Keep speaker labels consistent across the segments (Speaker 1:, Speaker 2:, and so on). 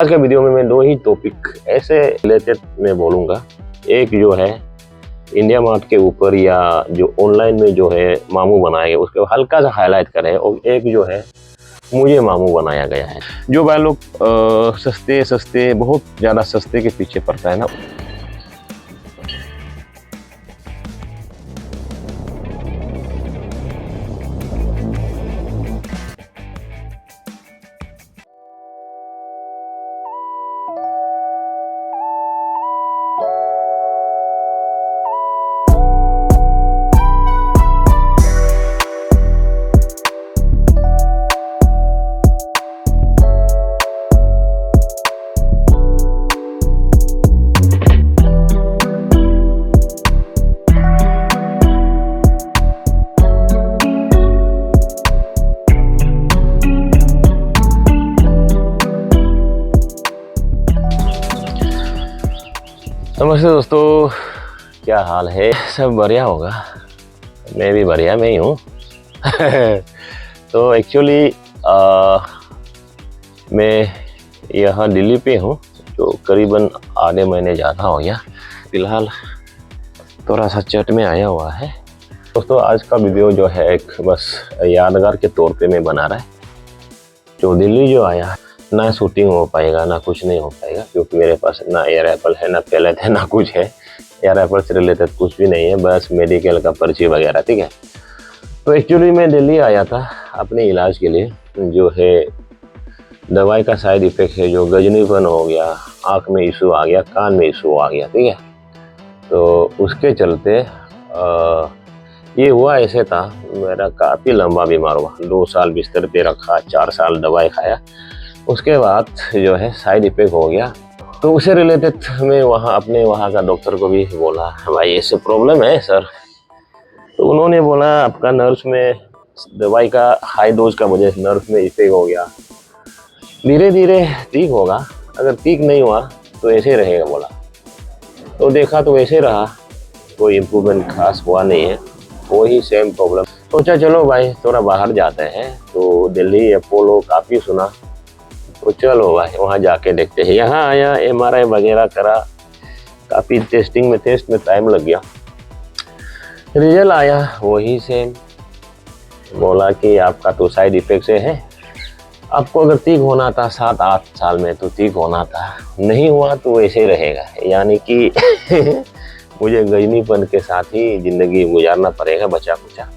Speaker 1: आज के वीडियो में मैं दो ही टॉपिक ऐसे रिलेटेड मैं बोलूँगा। एक जो है इंडिया मार्ट के ऊपर या जो ऑनलाइन में जो है मामू बनाया गया उसके हल्का सा हाईलाइट करें, और एक जो है मुझे मामू बनाया गया है। जो भाई लोग सस्ते बहुत ज़्यादा सस्ते के पीछे पड़ता है ना, नमस्ते दोस्तों, क्या हाल है? सब बढ़िया होगा। मैं भी बढ़िया में ही हूँ। तो एक्चुअली मैं यहाँ दिल्ली पे हूँ, जो करीबन आधे महीने ज़्यादा हो गया। फिलहाल थोड़ा सा चट में आया हुआ है। दोस्तों आज का वीडियो जो है एक बस यादगार के तौर पे मैं बना रहा है। जो दिल्ली जो आया, ना शूटिंग हो पाएगा ना कुछ नहीं हो पाएगा, क्योंकि मेरे पास ना एयर एप्पल है, ना पैलेट है, ना कुछ है। एयर एप्पल से रिलेटेड कुछ भी नहीं है, बस मेडिकल का पर्ची वगैरह, ठीक है। तो एक्चुअली मैं दिल्ली आया था अपने इलाज के लिए। जो है दवाई का साइड इफ़ेक्ट है, जो गजनीपन हो गया, आँख में इशू आ गया, कान में इशू आ गया, ठीक है। तो उसके चलते ये हुआ ऐसे था, मेरा काफ़ी लंबा बीमार हुआ। 2 साल बिस्तर पे रखा, 4 साल दवाई खाया। उसके बाद जो है साइड इफेक्ट हो गया। तो उससे रिलेटेड मैं अपने वहाँ का डॉक्टर को भी बोला, भाई ऐसे प्रॉब्लम है सर। तो उन्होंने बोला आपका नर्व्स में दवाई का हाई डोज का वजह से नर्व्स में इफेक्ट हो गया, धीरे धीरे ठीक होगा, अगर ठीक नहीं हुआ तो ऐसे रहेगा बोला। तो देखा तो ऐसे रहा, कोई इम्प्रूवमेंट खास हुआ नहीं है, वही सेम प्रॉब्लम। सोचा चलो भाई थोड़ा बाहर जाते हैं। तो दिल्ली अपोलो काफ़ी सुना, तो चलो भाई वहाँ जाके देखते हैं। यहाँ आया, MRI वगैरह करा, काफ़ी टेस्ट में टाइम लग गया। रिजल्ट आया वही सेम, बोला कि आपका तो साइड इफेक्ट से है, आपको अगर ठीक होना था 7-8 साल में तो ठीक होना था, नहीं हुआ तो ऐसे ही रहेगा। यानी कि मुझे गजनीपन के साथ ही ज़िंदगी गुजारना पड़ेगा, बचा कुचा।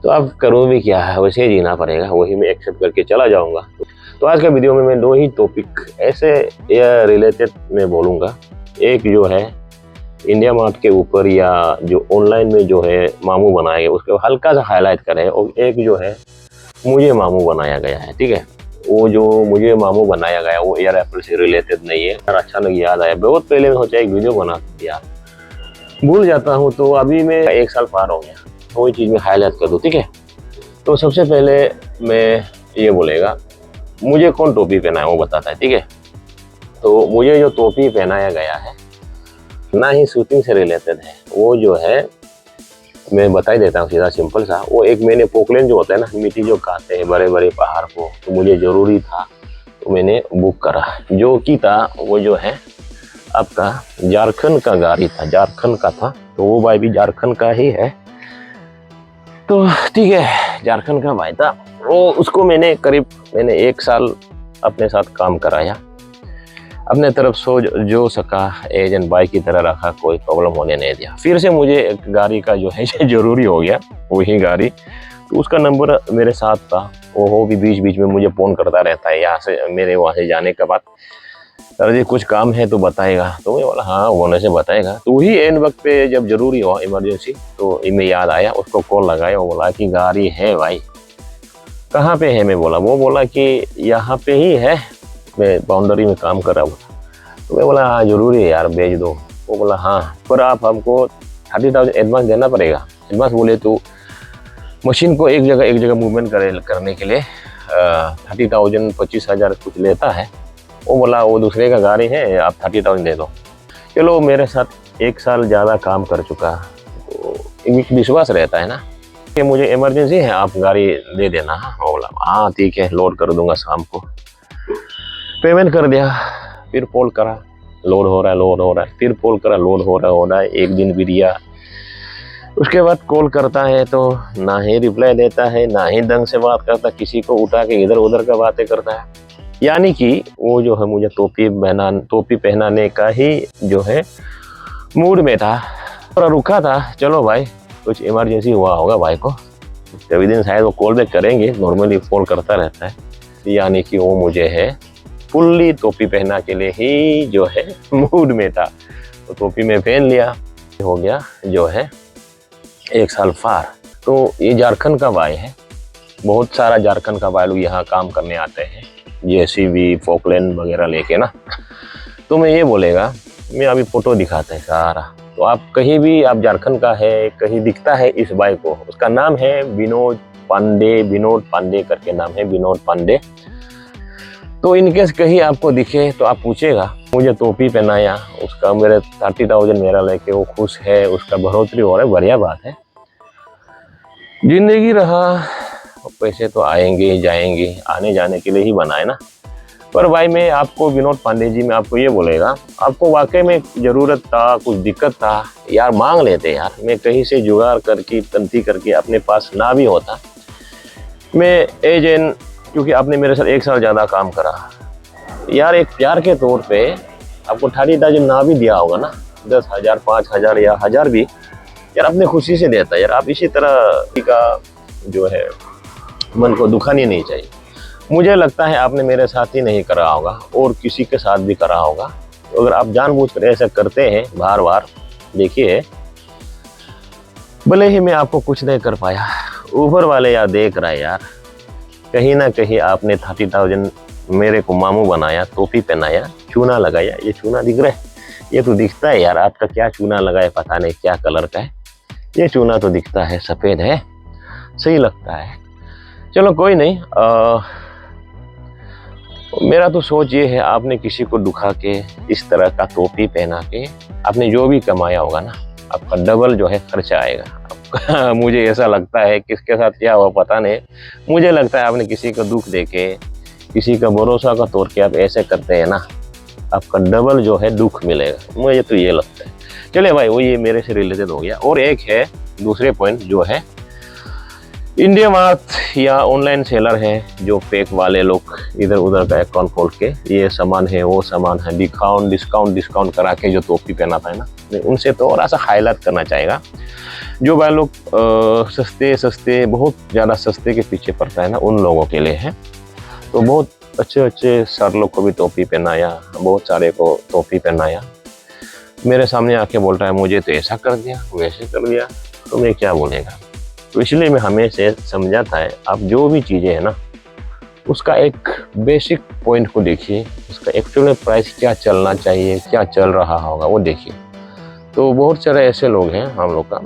Speaker 1: तो अब करूँ भी क्या है, वैसे ही जीना पड़ेगा, वही मैं एक्सेप्ट करके चला जाऊँगा। तो आज के वीडियो में मैं दो ही टॉपिक ऐसे रिलेटेड मैं बोलूँगा। एक जो है इंडिया मार्ट के ऊपर या जो ऑनलाइन में जो है मामू बनाया गया उसके हल्का सा हाईलाइट करें, और एक जो है मुझे मामू बनाया गया है, ठीक है। वो जो मुझे मामू बनाया गया वो एयर एप्पल से रिलेटेड नहीं है। अचानक याद आया, बहुत पहले मैं सोचा एक वीडियो बना दिया, भूल जाता हूँ। तो अभी मैं 1 साल पार हो गया, वही चीज़ में हाईलाइट कर दूँ, ठीक है। तो सबसे पहले मैं ये बोलेगा, मुझे कौन टोपी पहना है वो बताता है, ठीक है। तो मुझे जो टोपी पहनाया गया है ना ही शूटिंग से रिलेटेड है, वो जो है मैं बता ही देता हूँ सीधा सिंपल सा। वो एक मैंने पोकलेन जो होता है ना, मिट्टी जो खाते हैं बड़े बड़े पहाड़ को, तो मुझे ज़रूरी था तो मैंने बुक करा। जो कि था वो जो है आपका झारखंड का गाड़ी था, झारखंड का था। तो वो भाई भी झारखंड का ही है, तो ठीक है, झारखंड का भाई था वो। उसको मैंने 1 साल अपने साथ काम कराया, अपने तरफ से जो सका एजेंट बाई की तरह रखा, कोई प्रॉब्लम होने नहीं दिया। फिर से मुझे एक गाड़ी का जो है ज़रूरी हो गया, वही गाड़ी। तो उसका नंबर मेरे साथ था, वो भी बीच बीच में मुझे फ़ोन करता रहता है यहाँ से, मेरे वहाँ से जाने के बाद, सर जी कुछ काम है तो बताएगा। तो मैं बोला हाँ होने से बताएगा। तो वही एन वक्त पे जब जरूरी हो इमरजेंसी, तो इनमें याद आया, उसको कॉल लगाया। वो बोला कि गाड़ी है भाई, कहाँ पे है? मैं बोला, वो बोला कि यहाँ पे ही है, मैं बाउंड्री में काम कर रहा हूँ। तो मैं बोला हाँ ज़रूरी है यार, भेज दो। वो बोला हाँ, पर आप हमको 30,000 एडवांस देना पड़ेगा। एडवांस बोले तो मशीन को एक जगह मूवमेंट करने के लिए 30,000 25,000 कुछ लेता है। वो बोला वो दूसरे का गाड़ी है, आप 30,000 दे दो। चलो मेरे साथ 1 साल ज़्यादा काम कर चुका, तो विश्वास रहता है ना कि मुझे इमरजेंसी है, आप गाड़ी दे देना। हाँ बोला हाँ ठीक है, लोड कर दूंगा शाम को। पेमेंट कर दिया, फिर कॉल करा, लोड हो रहा है, फिर कॉल करा, लोड हो रहा है, एक दिन भी दिया। उसके बाद कॉल करता है तो ना ही रिप्लाई देता है, ना ही ढंग से बात करता, किसी को उठा के इधर उधर का बातें करता है। यानी कि वो जो है मुझे टोपी पहनाने का ही जो है मूड में था, थोड़ा रुका था। चलो भाई, कुछ इमरजेंसी हुआ होगा भाई को, कभी दिन शायद वो कॉल बैक करेंगे, नॉर्मली कॉल करता रहता है। यानी कि वो मुझे है फुल्ली टोपी पहना के लिए ही जो है मूड में था, तो टोपी में पहन लिया। हो गया जो है 1 साल पार। तो ये झारखंड का भाई है, बहुत सारा झारखंड का भाई लोग यहाँ काम करने आते हैं, JCB फोकलैंड वगैरह लेके ना। तो मैं ये बोलेगा, मैं अभी फोटो दिखाता है सारा, तो आप कहीं भी, आप झारखंड का है, कहीं दिखता है इस भाई को, उसका नाम है विनोद पांडे करके नाम है, विनोद पांडे। तो इनकेस कहीं आपको दिखे तो आप पूछेगा, मुझे टोपी पहनाया, उसका मेरे 30,000 मेरा लेके वो खुश है, उसका बढ़ोतरी हो रहा है, बढ़िया बात है। जिंदगी रहा, पैसे तो आएंगे जाएंगे, आने जाने के लिए ही बना है ना। पर भाई मैं आपको, विनोद पांडे जी, मैं आपको ये बोलेगा, आपको वाकई में जरूरत था, कुछ दिक्कत था यार, मांग लेते यार। मैं कहीं से जुगाड़ करके तंती करके अपने पास ना भी होता, मैं एजेंट, क्योंकि आपने मेरे साथ 1 साल ज़्यादा काम करा यार, एक प्यार के तौर पे आपको 30,000 ना भी दिया होगा ना, 10,000 5,000 या 1,000 भी यार, अपने खुशी से देता यार। आप इसी तरह का जो है मन को दुखानी नहीं चाहिए। मुझे लगता है आपने मेरे साथ ही नहीं करा होगा, और किसी के साथ भी करा होगा। तो अगर आप जानबूझकर ऐसा करते हैं बार बार, देखिए भले ही मैं आपको कुछ नहीं कर पाया, ऊपर वाले यार देख रहा है यार, कहीं ना कहीं आपने 30,000 मेरे को मामू बनाया, टोपी पहनाया, चूना लगाया। ये चूना दिख रहा है, ये तो दिखता है यार, आपका क्या चूना लगाया पता नहीं क्या कलर का है, ये चूना तो दिखता है सफ़ेद है, सही लगता है। चलो कोई नहीं, मेरा तो सोच ये है, आपने किसी को दुखा के इस तरह का टोपी पहना के आपने जो भी कमाया होगा ना, आपका डबल जो है खर्चा आएगा। मुझे ऐसा लगता है, किसके साथ क्या हुआ पता नहीं, मुझे लगता है आपने किसी को दुख देके, किसी का भरोसा का तोड़ के आप ऐसे करते हैं ना, आपका डबल जो है दुख मिलेगा, मुझे तो ये लगता है। चलिए भाई, वो ये मेरे से रिलेटेड हो गया। और एक है दूसरे पॉइंट, जो है इंडिया मार्ट या ऑनलाइन सेलर है, जो फेक वाले लोग इधर उधर का अकाउंट खोल के ये सामान है वो सामान है, डिस्काउंट करा के जो टोपी पहनाता है ना, उनसे थोड़ा सा हाईलाइट करना चाहेगा। जो भाई लोग सस्ते बहुत ज़्यादा सस्ते के पीछे पड़ता है ना, उन लोगों के लिए है। तो बहुत अच्छे सर लोग को भी टोपी पहनाया, बहुत सारे को टोपी पहनाया, मेरे सामने आके बोल रहा है मुझे तो ऐसा कर दिया, वैसे कर दिया, तो मैं क्या बोलेगा। तो इसलिए मैं हमेशा समझाता है, आप जो भी चीज़ें हैं ना, उसका एक बेसिक पॉइंट को देखिए, उसका एक्चुअल में प्राइस क्या चलना चाहिए, क्या चल रहा होगा वो देखिए। तो बहुत सारे ऐसे लोग हैं, हम लोग का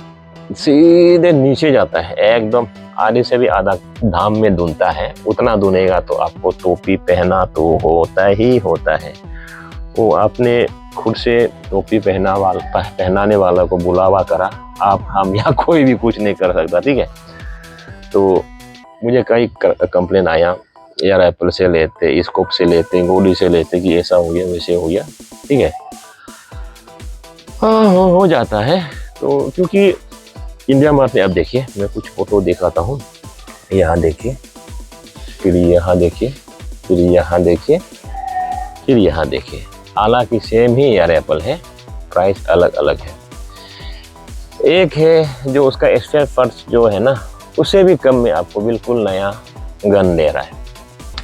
Speaker 1: सीधे नीचे जाता है, एकदम आधे से भी आधा धाम में धुनता है। उतना धुनेगा तो आपको टोपी पहना तो होता ही होता है। वो आपने खुद से टोपी पहनाने वाला को बुलावा करा, आप हम या कोई भी कुछ नहीं कर सकता, ठीक है। तो मुझे कई कंप्लेन आया, यार एप्पल से लेते, स्कोप से लेते, गोडी से लेते कि ऐसा हो गया वैसे हो गया, ठीक है। हाँ हो जाता है। तो क्योंकि इंडिया मार्ट में, अब देखिए मैं कुछ फोटो दिखाता हूँ, यहाँ देखिए, फिर यहाँ देखिए, फिर यहाँ देखिए, फिर यहाँ देखिए, हालांकि सेम ही यार एप्पल है, प्राइस अलग अलग है। एक है जो उसका एक्स्ट्रा फर्श जो है ना, उससे भी कम में आपको बिल्कुल नया गन दे रहा है।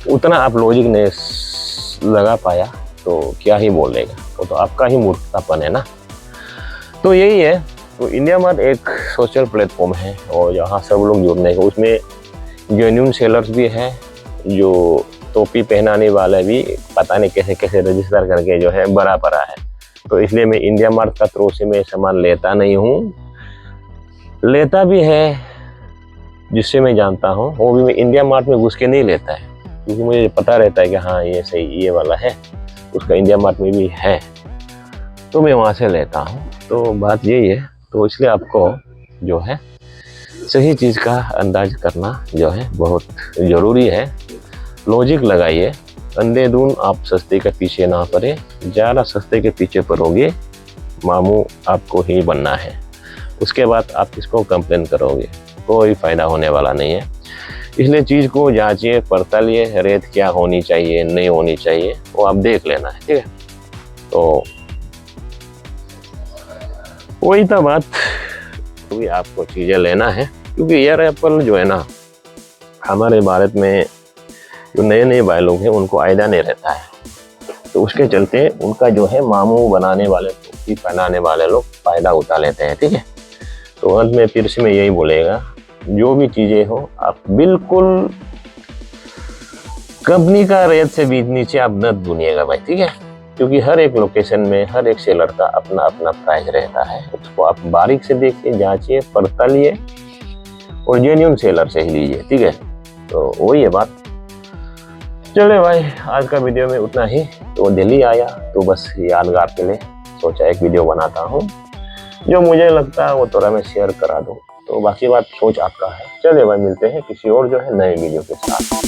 Speaker 1: उतना आप लॉजिक नहीं लगा पाया तो क्या ही बोलेगा, वो तो आपका ही मूर्खतापन है ना। तो यही है। तो इंडिया मार्ट एक सोशल प्लेटफॉर्म है, और यहाँ सब लोग जुड़ने को, उसमें जेन्युइन सेलर्स भी हैं, जो टोपी पहनाने वाले भी पता नहीं कैसे कैसे रजिस्टर करके जो है बड़ा पड़ा है। तो इसलिए मैं इंडिया मार्ट का थ्रू से मैं सामान लेता नहीं हूँ, लेता भी है जिससे मैं जानता हूँ, वो भी मैं इंडिया मार्ट में घुस के नहीं लेता है, क्योंकि मुझे पता रहता है कि हाँ ये सही, ये वाला है, उसका इंडिया मार्ट में भी है, तो मैं वहाँ से लेता हूँ। तो बात यही है। तो इसलिए आपको जो है सही चीज़ का अंदाज करना जो है बहुत ज़रूरी है। लॉजिक लगाइए, अंधेधुन आप सस्ते के पीछे ना पड़े, ज़्यादा सस्ते के पीछे पड़ोगे मामू आपको ही बनना है। उसके बाद आप किसको कंप्लेन करोगे, कोई फ़ायदा होने वाला नहीं है। इसलिए चीज़ को जांचिए पड़तालिए, रेत क्या होनी चाहिए नहीं होनी चाहिए वो आप देख लेना है, ठीक है। तो वही था बात, अभी आपको चीज़ें लेना है क्योंकि एयर एप्पल जो है ना, हमारे भारत में जो नए नए भाई लोग हैं उनको आइडिया नहीं रहता है, तो उसके चलते उनका जो है मामू बनाने वाले टोपी पहनाने वाले लोग फ़ायदा उठा लेते हैं, ठीक है। तो अंत में फिर से मैं यही बोलेगा, जो भी चीज़ें हो आप बिल्कुल कंपनी का रेट से बीच नीचे आप न भूनिएगा भाई, ठीक है। क्योंकि हर एक लोकेशन में हर एक सेलर का अपना अपना प्राइस रहता है, उसको आप बारीक से देखिए, जांचिए पड़तालिए और जेन्युइन सेलर से ही लीजिए, ठीक है। तो वही है बात। चले भाई, आज का वीडियो में उतना ही। तो दिल्ली आया तो बस यादगार के लिए सोचा एक वीडियो बनाता हूँ, जो मुझे लगता है वो थोड़ा मैं शेयर करा दूँ। तो बाकी बात सोच आपका है। चलिए भाई, मिलते हैं किसी और जो है नए वीडियो के साथ।